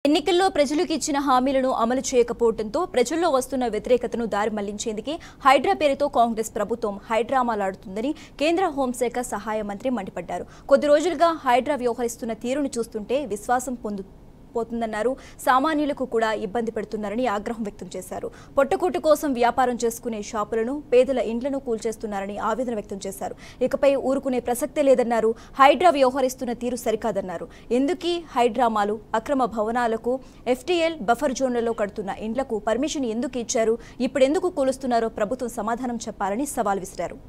ఎన్నికల్లో ప్రజలకు ఇచ్చిన హామీలను అమలు చేయకపోవడంతో ప్రజల్లో వస్తున్న వ్యతిరేకతను దారి మళ్లించేందుకు హైడ్రా పేరుతో కాంగ్రెస్ ప్రభుత్వం హైడ్రామాలాడుతుందని కేంద్ర హోంశాఖ సహాయ మంత్రి మండిపడ్డారు. కొద్ది రోజులుగా హైడ్రా వ్యవహరిస్తున్న తీరును చూస్తుంటే విశ్వాసం పోతుందన్నారు. సామాన్యులకు కూడా ఇబ్బంది పెడుతున్నారని ఆగ్రహం వ్యక్తం చేశారు. పొట్టకూటి కోసం వ్యాపారం చేసుకునే షాపులను, పేదల ఇండ్లను కూల్చేస్తున్నారని ఆవేదన వ్యక్తం చేశారు. ఇకపై ఊరుకునే ప్రసక్తే లేదన్నారు. హైడ్రా వ్యవహరిస్తున్న తీరు సరికాదన్నారు. ఎందుకీ హైడ్రామాలు? అక్రమ భవనాలకు, ఎఫ్టీఎల్ బఫర్ జోన్లలో కడుతున్న ఇండ్లకు పర్మిషన్ ఎందుకు ఇచ్చారు? ఇప్పుడెందుకు కూలుస్తున్నారో ప్రభుత్వం సమాధానం చెప్పాలని సవాల్ విసిరారు.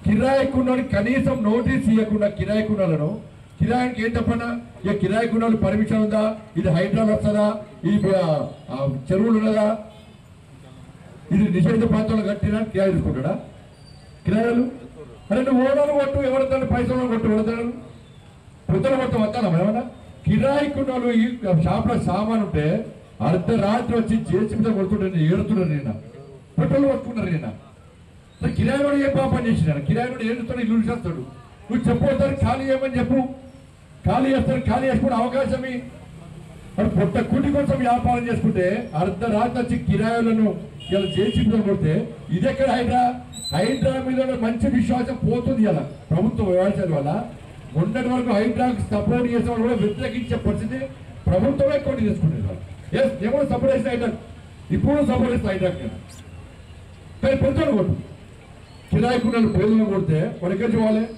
కిరాయికున్నాడు కనీసం నోటీస్ ఇవ్వకుండా కిరాయికున్నాలను కిరాయికి ఏం చెప్పన్నా ఇక కిరాయికున్నాడు పర్మిషన్ ఉందా, ఇది హైడ్రాల్ వస్తుందా, ఇది చెరువులు ఉన్నదా, ఇది నిషేధ ప్రాంతంలో కట్టినా కిరాయి తీసుకుంటాడా? కిరాయిలు అరే నువ్వు ఓనర్లు కొట్టు, ఎవరితో పైసలు కొట్టు, ఎవరితాడు పొద్దున మొత్తం వస్తాను ఏమన్నా కిరాయికున్నాడు. ఈ షాప్లో సామాన్ ఉంటే అర్ధరాత్రి వచ్చి జేసీబీతో కొడుతుంటారు, ఏడుతున్నారు. నిన్న పెట్రోల్ కొట్టుకున్నారు. నిన్న కిరాయి కూడా ఏ పాపం చేసినాడు, కిరాయి కూడా ఏడుస్తాడు, ఇల్లు చేస్తాడు. నువ్వు చెప్పవుతారు ఖాళీ చేయమని చెప్పు, ఖాళీ చేస్తారు. ఖాళీ చేసుకునే అవకాశమే మరి పొట్ట కూటి కోసం వ్యాపారం చేసుకుంటే అర్ధరాత్రి వచ్చి కిరాయిలను ఇలా జేసీబీతో కొడితే ఇదెక్కడ హైడ్రా? హైడ్రా మీద మంచి విశ్వాసం పోతుంది. ఇలా ప్రభుత్వం వ్యవహారాల వల్ల మొన్నటి వరకు హైడ్రాకి సపోర్ట్ చేసే వాళ్ళు కూడా వ్యతిరేకించే పరిస్థితి ప్రభుత్వమే కొన్ని చేసుకునేది. ఎస్ నేను కూడా సపోర్ట్ చేసిన హైడ్రాక్, ఇప్పుడు సపోర్ట్ చేసిన హైడ్రాక్ కానీ పెద్దలు కొట్టు కిరాయికున్నాను పేదలను కొడితే వాడు ఎక్కడ చూడాలి?